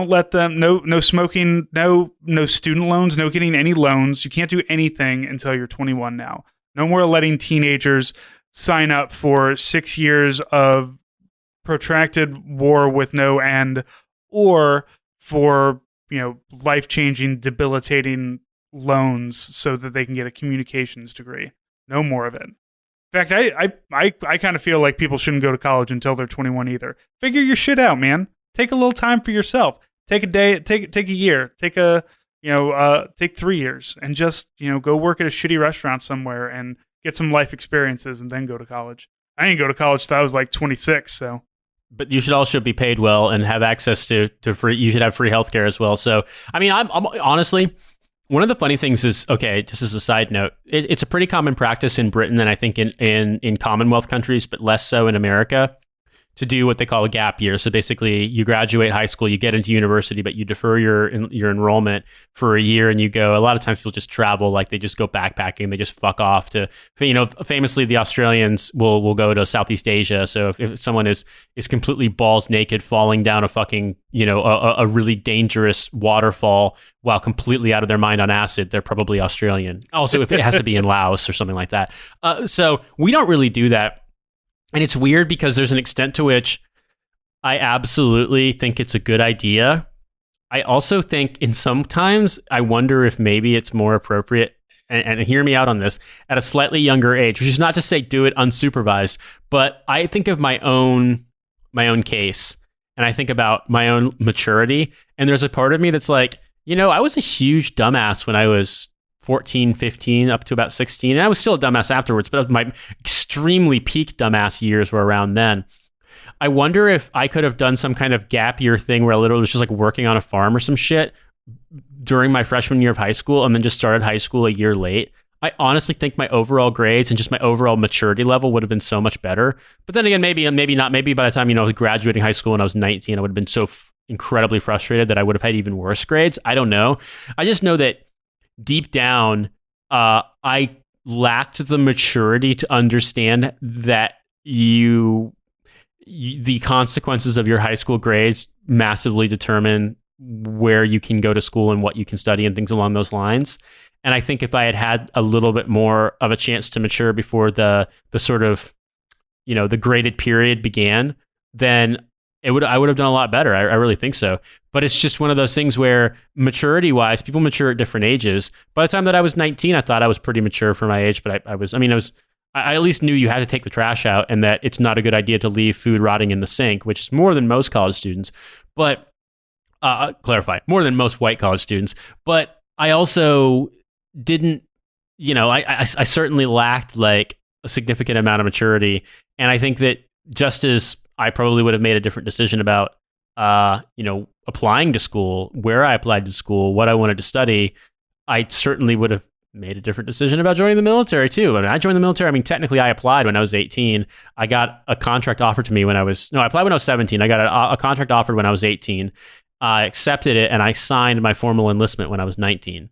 let them. No smoking. No student loans. No getting any loans. You can't do anything until you're 21 now. No more letting teenagers sign up for 6 years of protracted war with no end, or for, you know, life-changing, debilitating loans so that they can get a communications degree. No more of it. In fact, I kind of feel like people shouldn't go to college until they're 21 either. Figure your shit out, man. Take a little time for yourself. Take a day, take a year, take 3 years, and just, you know, go work at a shitty restaurant somewhere and get some life experiences, and then go to college. I didn't go to college till I was like 26, so. But you should also be paid well and have access to free. You should have free healthcare as well. So, I mean, I'm honestly. One of the funny things is, okay, just as a side note, it's a pretty common practice in Britain and I think in Commonwealth countries, but less so in America, to do what they call a gap year. So basically, you graduate high school, you get into university, but you defer your enrollment for a year, and you go. A lot of times, people just travel, like they just go backpacking, they just fuck off to, you know. Famously, the Australians will go to Southeast Asia. So if someone is completely balls naked, falling down a fucking, you know, a really dangerous waterfall while completely out of their mind on acid, they're probably Australian. Also, if it has to be in Laos or something like that. So we don't really do that. And it's weird because there's an extent to which I absolutely think it's a good idea. I also think sometimes I wonder if maybe it's more appropriate, and hear me out on this, at a slightly younger age, which is not to say do it unsupervised, but I think of my own case, and I think about my own maturity, and there's a part of me that's like, you know, I was a huge dumbass when I was 14, 15, up to about 16. And I was still a dumbass afterwards, but my extremely peak dumbass years were around then. I wonder if I could have done some kind of gap year thing where I literally was just like working on a farm or some shit during my freshman year of high school, and then just started high school a year late. I honestly think my overall grades and just my overall maturity level would have been so much better. But then again, maybe not. Maybe by the time, you know, I was graduating high school when I was 19, I would have been so incredibly frustrated that I would have had even worse grades. I don't know. I just know that deep down, I lacked the maturity to understand that the consequences of your high school grades massively determine where you can go to school and what you can study and things along those lines. And I think if I had a little bit more of a chance to mature before the sort of, you know, the graded period began, then I would have done a lot better. I really think so. But it's just one of those things where maturity-wise, people mature at different ages. By the time that I was 19, I thought I was pretty mature for my age, but I at least knew you had to take the trash out and that it's not a good idea to leave food rotting in the sink, which is more than most college students. But clarify, more than most white college students. But I also didn't, you know, I certainly lacked like a significant amount of maturity. And I think that just as I probably would have made a different decision about, you know, applying to school, where I applied to school, what I wanted to study, I certainly would have made a different decision about joining the military too. I mean, I joined the military. I mean, technically I applied when I was 18. I got a contract offered to me I applied when I was 17. I got a contract offered when I was 18. I accepted it and I signed my formal enlistment when I was 19.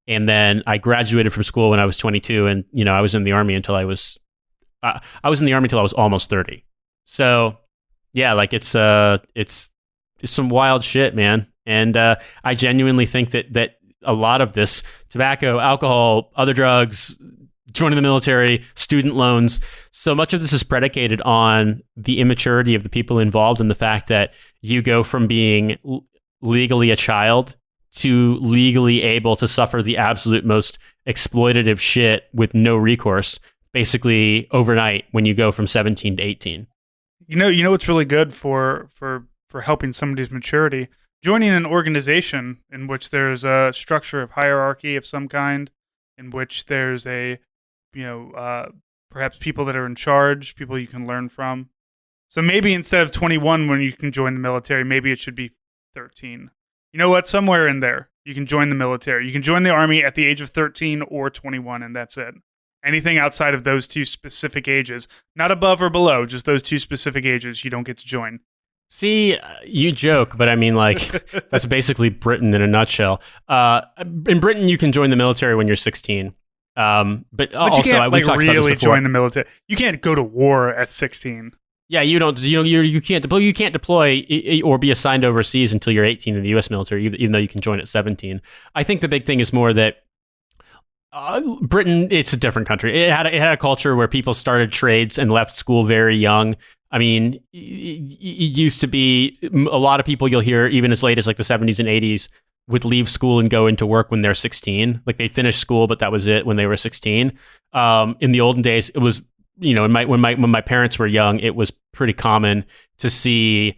And then I graduated from school when I was 22. And, you know, I was in the Army until I was almost 30. So yeah, like it's some wild shit, man. And I genuinely think that a lot of this, tobacco, alcohol, other drugs, joining the military, student loans, so much of this is predicated on the immaturity of the people involved and the fact that you go from being legally a child to legally able to suffer the absolute most exploitative shit with no recourse, basically overnight when you go from 17 to 18. You know what's really good for helping somebody's maturity? Joining an organization in which there's a structure of hierarchy of some kind, in which there's perhaps people that are in charge, people you can learn from. So maybe instead of 21 when you can join the military, maybe it should be 13. You know what? Somewhere in there, you can join the military. You can join the Army at the age of 13 or 21, and that's it. Anything outside of those two specific ages, not above or below, just those two specific ages, you don't get to join. See, you joke, but I mean, like, that's basically Britain in a nutshell. In Britain, you can join the military when you're 16. But also, you can't we've talked about this really before. join the military. You can't go to war at 16. Yeah, you can't deploy. You can't deploy or be assigned overseas until you're 18 in the U.S. military, even though you can join at 17. I think the big thing is more that Britain, it's a different country. It had a culture where people started trades and left school very young. I mean, it used to be a lot of people you'll hear even as late as like the 70s and 80s would leave school and go into work when they're 16. Like they finished school, but that was it when they were 16. In the olden days, it was, when my parents were young, it was pretty common to see,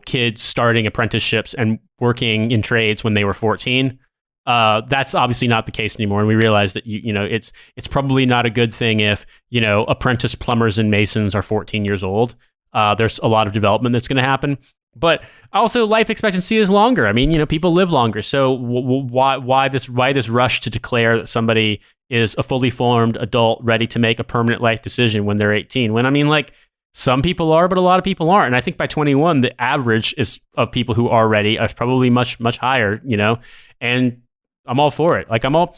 kids starting apprenticeships and working in trades when they were 14. That's obviously not the case anymore, and we realize that it's probably not a good thing if apprentice plumbers and masons are 14 years old. There's a lot of development that's going to happen, but also life expectancy is longer. I mean, people live longer, so why this rush to declare that somebody is a fully formed adult ready to make a permanent life decision when they're 18? When I mean, like, some people are, but a lot of people aren't. And I think by 21, the average of people who are ready is probably much, much higher, and I'm all for it. Like I'm all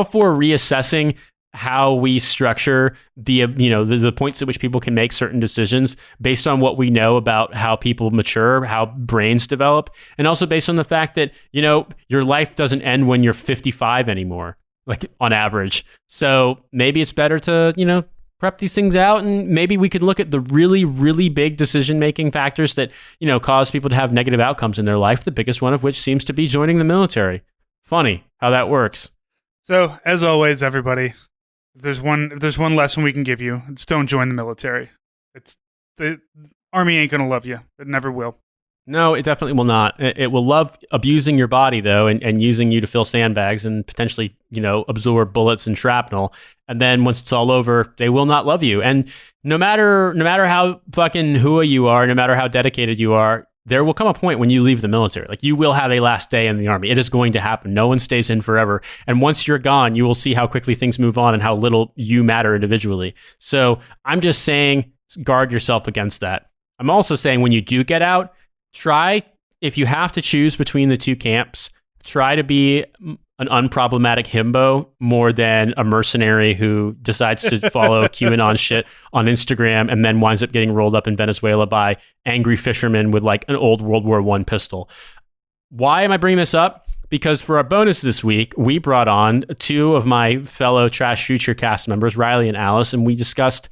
for reassessing how we structure the points at which people can make certain decisions based on what we know about how people mature, how brains develop, and also based on the fact that, your life doesn't end when you're 55 anymore, like on average. So maybe it's better to, prep these things out, and maybe we could look at the really, really big decision-making factors that, cause people to have negative outcomes in their life, the biggest one of which seems to be joining the military. Funny how that works. So, as always, everybody, if there's one lesson we can give you, it's don't join the military. The Army ain't gonna love you. It never will. No, it definitely will not. It will love abusing your body, though, and using you to fill sandbags and potentially, absorb bullets and shrapnel. And then once it's all over, they will not love you. And no matter how fucking hua you are, no matter how dedicated you are, there will come a point when you leave the military. Like, you will have a last day in the Army. It is going to happen. No one stays in forever. And once you're gone, you will see how quickly things move on and how little you matter individually. So I'm just saying, guard yourself against that. I'm also saying, when you do get out, try, if you have to choose between the two camps, try to be an unproblematic himbo more than a mercenary who decides to follow QAnon shit on Instagram and then winds up getting rolled up in Venezuela by angry fishermen with like an old World War I pistol. Why am I bringing this up? Because for our bonus this week, we brought on two of my fellow Trash Future cast members, Riley and Alice, and we discussed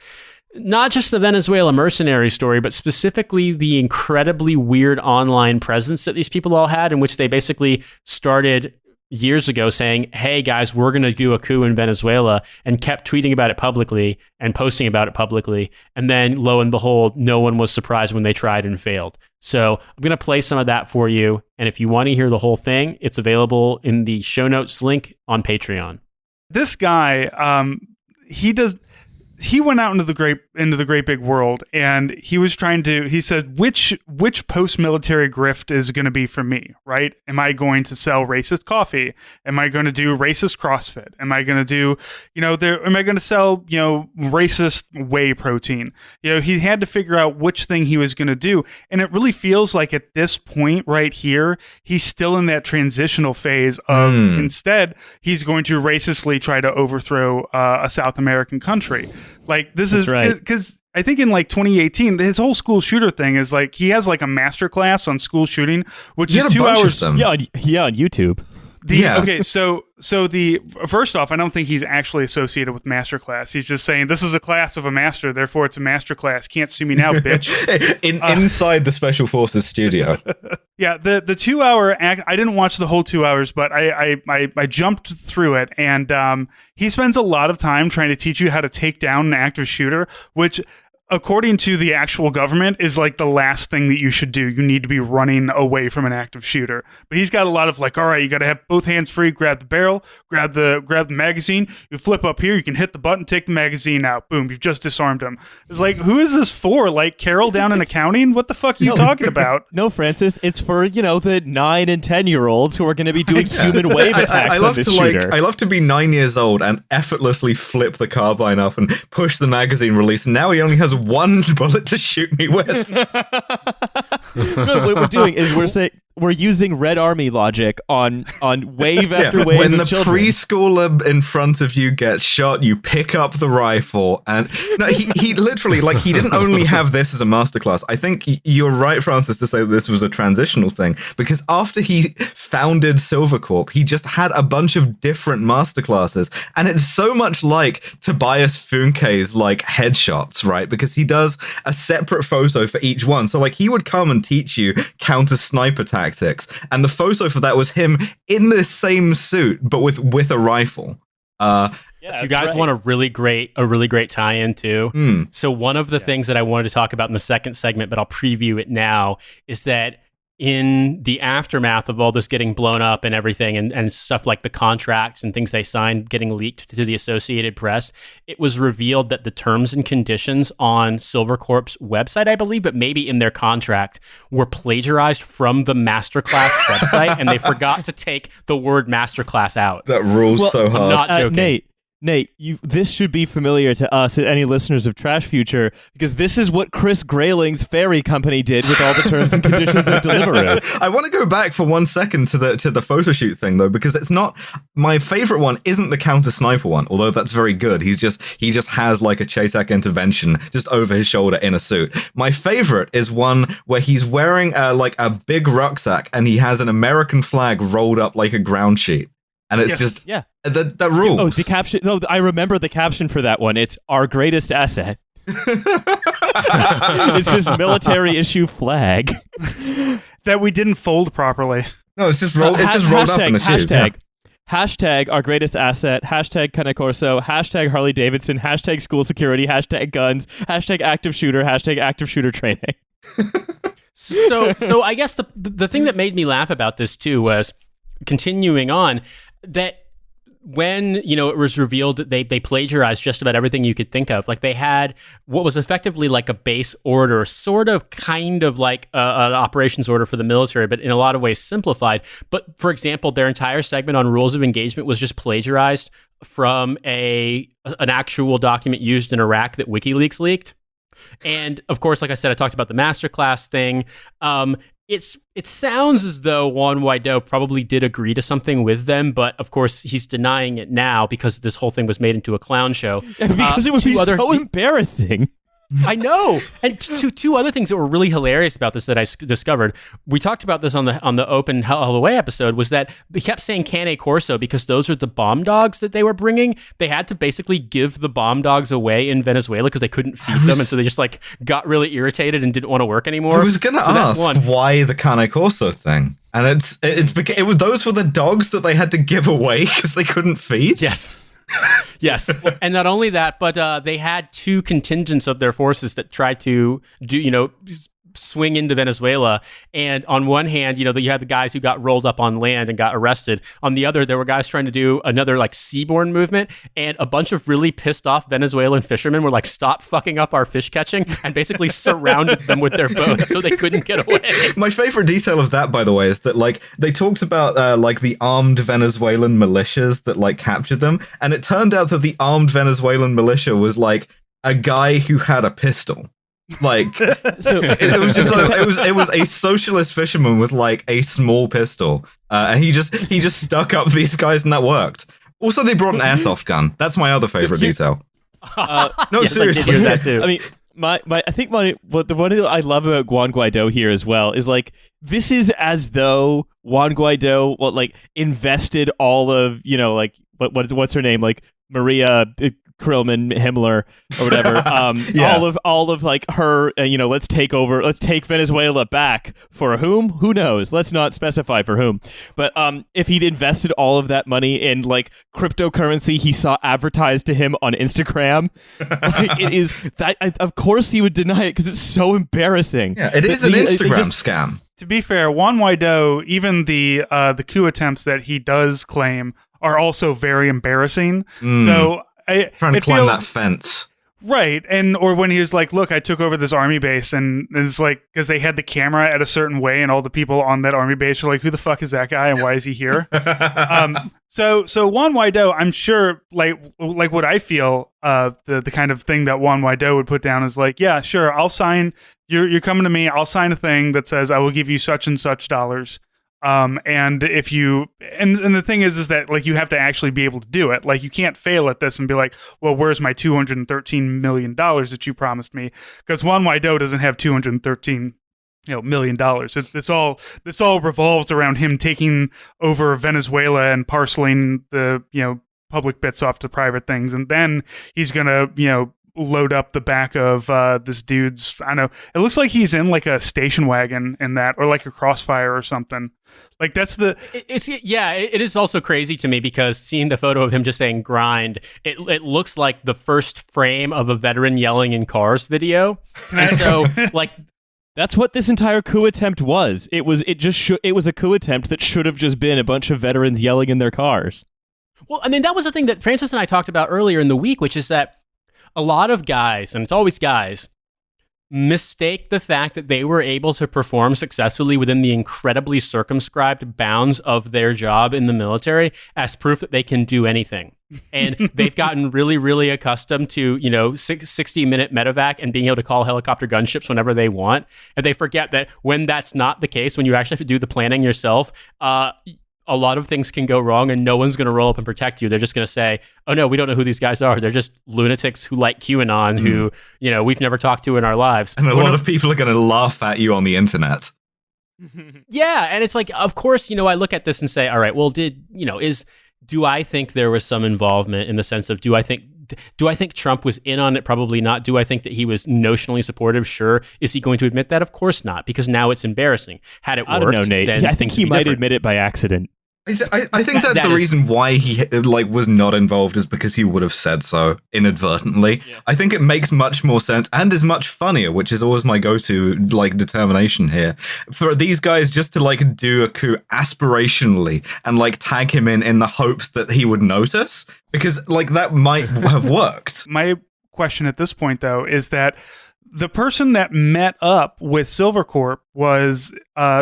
not just the Venezuela mercenary story, but specifically the incredibly weird online presence that these people all had, in which they basically started years ago saying, hey guys, we're going to do a coup in Venezuela, and kept tweeting about it publicly and posting about it publicly. And then lo and behold, no one was surprised when they tried and failed. So I'm going to play some of that for you. And if you want to hear the whole thing, it's available in the show notes link on Patreon. This guy, he went out into the great big world, and he said, which post-military grift is going to be for me, right? Am I going to sell racist coffee? Am I going to do racist CrossFit? Am I going to do, am I going to sell, racist whey protein? He had to figure out which thing he was going to do. And it really feels like at this point right here, he's still in that transitional phase of instead, he's going to racistly try to overthrow a South American country. Like, this is because I think in like 2018, his whole school shooter thing is like, he has like a master class on school shooting, which is 2 hours. Yeah, on YouTube. Okay, so first off, I don't think he's actually associated with masterclass. He's just saying, this is a class of a master, therefore it's a masterclass. Can't sue me now, bitch. Inside the Special Forces studio. Yeah, the 2 hour act, I didn't watch the whole 2 hours, but I jumped through it, and he spends a lot of time trying to teach you how to take down an active shooter, which, according to the actual government, is like the last thing that you should do. You need to be running away from an active shooter. But he's got a lot of like, all right, you got to have both hands free, grab the barrel, grab the magazine, you flip up here, you can hit the button, take the magazine out. Boom, you've just disarmed him. It's like, who is this for? Like Carol down in accounting? What the fuck are you talking about? No, Francis, it's for, the 9 and 10-year-olds who are going to be doing human wave attacks on this shooter. I love to be 9 years old and effortlessly flip the carbine up and push the magazine release. And now he only has one bullet to shoot me with. No, what we're doing is we're using Red Army logic on wave after wave when of the children. Preschooler in front of you gets shot, you pick up the rifle, and no, he literally, like, he didn't only have this as a masterclass. I think you're right, Francis, to say that this was a transitional thing, because after he founded Silvercorp, he just had a bunch of different masterclasses, and it's so much like Tobias Funke's like headshots, right? Because he does a separate photo for each one. So like he would come and teach you counter sniper tactics, and the photo for that was him in the same suit but with a rifle. Yeah, you guys want a really great tie-in too. So one of the things that I wanted to talk about in the second segment, but I'll preview it now, is that in the aftermath of all this getting blown up and everything, and stuff like the contracts and things they signed getting leaked to the Associated Press, it was revealed that the terms and conditions on Silvercorp's website, I believe, but maybe in their contract, were plagiarized from the Masterclass website, and they forgot to take the word Masterclass out. That rules so hard. I'm not joking. Nate, this should be familiar to us and any listeners of Trash Future, because this is what Chris Grayling's Ferry Company did with all the terms and conditions of delivery. I want to go back for 1 second to the photo shoot thing, though, because it's not my favorite one. Isn't the counter sniper one? Although that's very good. He just has like a Chase-Act intervention just over his shoulder in a suit. My favorite is one where he's wearing like a big rucksack and he has an American flag rolled up like a ground sheet. And it's just that rules. Oh, the caption! No, I remember the caption for that one. It's our greatest asset. It's this military issue flag that we didn't fold properly. No, it's just rolled. It's just rolled up in the tube. Hashtag our greatest asset. Hashtag Cane Corso. Hashtag Harley Davidson. Hashtag school security. Hashtag guns. Hashtag active shooter. Hashtag active shooter training. So I guess the thing that made me laugh about this too was, continuing on, that when it was revealed that they plagiarized just about everything you could think of. Like they had what was effectively like a base order, sort of kind of like an operations order for the military, but in a lot of ways simplified. But for example, their entire segment on rules of engagement was just plagiarized from an actual document used in Iraq that WikiLeaks leaked. And of course, like I said, I talked about the masterclass thing. It sounds as though Juan Guaido probably did agree to something with them, but of course he's denying it now because this whole thing was made into a clown show. Because it would be so embarrassing. I know. And two other things that were really hilarious about this that I discovered. We talked about this on the Open Hell Away episode, was that they kept saying Cane Corso because those are the bomb dogs that they were bringing. They had to basically give the bomb dogs away in Venezuela because they couldn't feed them, and so they just like got really irritated and didn't want to work anymore. I was going to ask why the Cane Corso thing. And those were the dogs that they had to give away because they couldn't feed? Yes. And not only that, but they had two contingents of their forces that tried to swing into Venezuela. And on one hand, you had the guys who got rolled up on land and got arrested. On the other, there were guys trying to do another like seaborne movement, and a bunch of really pissed off Venezuelan fishermen were like, stop fucking up our fish catching, and basically surrounded them with their boats so they couldn't get away. My favorite detail of that, by the way, is that like they talked about like the armed Venezuelan militias that like captured them, and it turned out that the armed Venezuelan militia was like a guy who had a pistol. Like, so it was just like, it was a socialist fisherman with like a small pistol, and he just stuck up these guys, and that worked. Also, they brought an airsoft gun. That's my other favorite detail. No, yes, seriously, I did hear that too. I mean, the one thing I love about Juan Guaido here as well is like, this is as though Juan Guaido invested all of what's her name, like Maria Krillman, Himmler, or whatever. Yeah. all of like her, let's take Venezuela back for whom? Who knows? Let's not specify for whom. But if he'd invested all of that money in like cryptocurrency he saw advertised to him on Instagram, like, it is that. Of course he would deny it because it's so embarrassing. Yeah, it is an Instagram scam. To be fair, Juan Guaido, even the coup attempts that he does claim are also very embarrassing. So Trying to it climb feels, that fence. right, or when he was like, "Look, I took over this army base," and it's like because they had the camera at a certain way, and all the people on that army base were like, "Who the fuck is that guy, and why is he here?" So Juan Guaido, I'm sure, like what I feel, the kind of thing that Juan Guaido would put down is like, "Yeah, sure, I'll sign. You're coming to me. I'll sign a thing that says I will give you such and such dollars." And if you and the thing is that like you have to actually be able to do it. Like you can't fail at this and be like, well, where's my $213 million that you promised me? Because Juan Guaido doesn't have $213 million. This all revolves around him taking over Venezuela and parceling the public bits off to private things, and then he's gonna load up the back of this dude's, I don't know, it looks like he's in like a station wagon in that, or like a Crossfire or something. Like that's the it is also crazy to me because seeing the photo of him just saying grind, it looks like the first frame of a veteran yelling in Cars video. And so like that's what this entire coup attempt was. It was a coup attempt that should have just been a bunch of veterans yelling in their cars. Well, I mean, that was the thing that Francis and I talked about earlier in the week, which is that a lot of guys, and it's always guys, mistake the fact that they were able to perform successfully within the incredibly circumscribed bounds of their job in the military as proof that they can do anything. And they've gotten really, really accustomed to, 60-minute medevac and being able to call helicopter gunships whenever they want. And they forget that when that's not the case, when you actually have to do the planning yourself, a lot of things can go wrong and no one's going to roll up and protect you. They're just going to say, oh no, we don't know who these guys are. They're just lunatics who like QAnon who, we've never talked to in our lives. And a lot of people are going to laugh at you on the internet. Yeah. And it's like, of course, I look at this and say, all right, well, do I think there was some involvement in the sense of, do I think Trump was in on it? Probably not. Do I think that he was notionally supportive? Sure. Is he going to admit that? Of course not, because now it's embarrassing. Had it worked, I don't know, Nate. then I think he might admit it by accident. I think that's the reason why he was not involved, is because he would have said so inadvertently. Yeah. I think it makes much more sense and is much funnier, which is always my go-to determination here, for these guys just to do a coup aspirationally and tag him in the hopes that he would notice, because that might have worked. My question at this point though is that the person that met up with Silvercorp was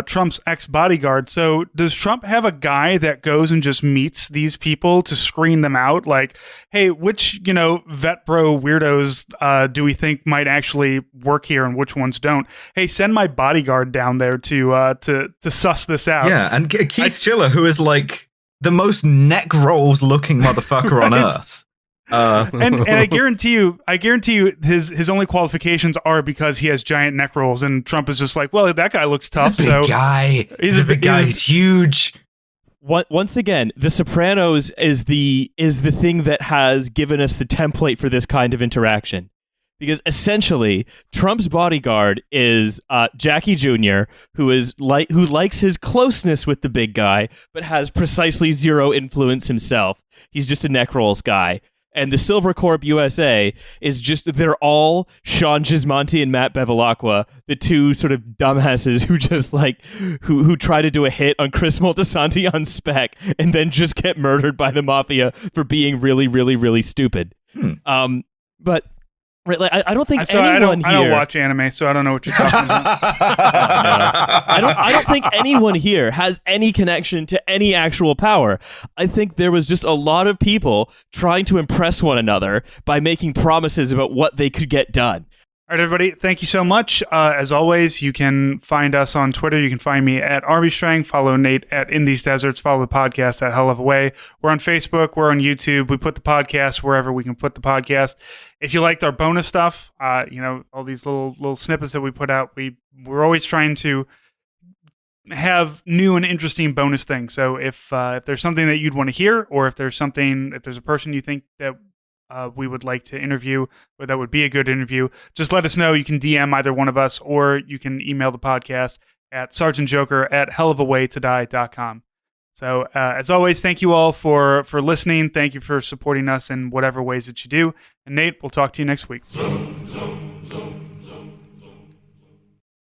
Trump's ex-bodyguard. So does Trump have a guy that goes and just meets these people to screen them out? Like, hey, which, vet bro weirdos do we think might actually work here and which ones don't? Hey, send my bodyguard down there to suss this out. Yeah, and Keith Schiller, who is the most neck rolls looking motherfucker on earth. And I guarantee you his only qualifications are because he has giant neck rolls, and Trump is just like, well, that guy looks tough. He's a big guy. He's a big guy. He's huge. Once again, The Sopranos is the thing that has given us the template for this kind of interaction. Because essentially, Trump's bodyguard is Jackie Jr., who likes his closeness with the big guy, but has precisely zero influence himself. He's just a neck rolls guy. And the Silvercorp USA is they're all Sean Gismonti and Matt Bevilacqua, the two sort of dumbasses who just who try to do a hit on Chris Moltisanti on Spec and then just get murdered by the mafia for being really, really, really stupid. But right, I don't think anyone here. I don't watch anime, so I don't know what you're talking about. I don't think anyone here has any connection to any actual power. I think there was just a lot of people trying to impress one another by making promises about what they could get done. All right, everybody, thank you so much. As always, you can find us on Twitter. You can find me at Arbystrang. Follow Nate at In These Deserts. Follow the podcast at Hell of a Way. We're on Facebook. We're on YouTube. We put the podcast wherever we can put the podcast. If you liked our bonus stuff, all these little snippets that we put out, we're always trying to have new and interesting bonus things. So if there's something that you'd want to hear, or if there's a person you think that we would like to interview, or that would be a good interview, just let us know. You can DM either one of us, or you can email the podcast at sergeantjoker@hellofawaytodie.com. So as always, thank you all for listening. Thank you for supporting us in whatever ways that you do. And Nate, we'll talk to you next week.